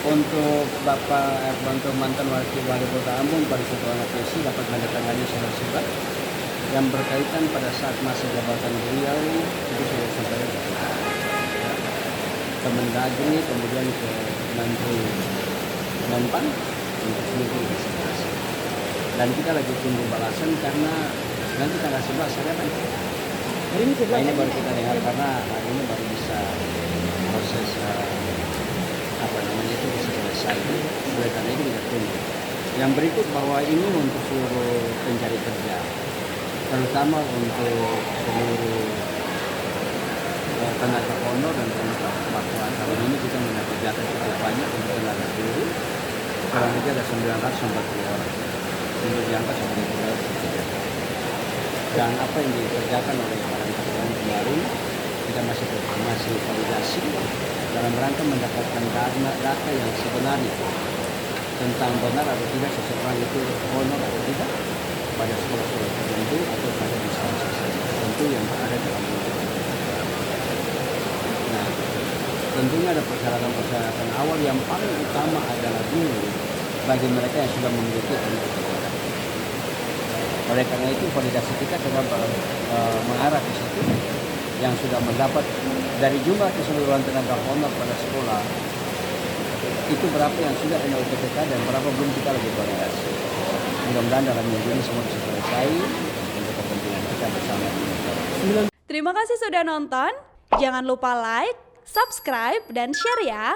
Untuk untuk mantan wakil wali kota Ambon pada Ketua PSI dapat menandatangani surat-surat yang berkaitan pada saat masa jabatan beliau itu sudah sampai Kemendagri, kemudian ke Menteri Menpan untuk seluruh investigasi. Dan kita lagi tunggu balasan karena nanti tanggal 11 ada kan. Nah, ini baru kita dengar karena hari ini baru bisa proses itu bisa selesai. Oleh karena itu kita tunggu. Yang berikut bahwa ini untuk seluruh pencari kerja, terutama untuk seluruh tenaga honor dan tenaga bahwa tahun ini kita mengerjakan cukup banyak untuk tenaga guru. Kurang lebih ada 940 orang untuk diangkat sebagai pegawai tetap. Dan apa yang dikerjakan oleh para kemarin kita masih validasi dalam rangka mendapatkan data yang sebenarnya tentang benar atau tidak seseorang itu honor atau tidak pada sekolah-sekolah tertentu atau pada instansi tertentu yang berada dalam bentuk. Nah, tentunya ada persyaratan awal yang paling utama adalah dulu bagi mereka yang sudah memiliki honor. Oleh karena itu validasi kita coba mengarah ke situ yang sudah mendapat dari jumlah keseluruhan tenaga honor pada sekolah itu berapa yang sudah NUPTK dan berapa belum kita lagi validasi. Mudah-mudahan dalam minggu ini semua bisa selesai untuk kepentingan kita bersama. Terima kasih sudah nonton. Jangan lupa like, subscribe, dan share ya.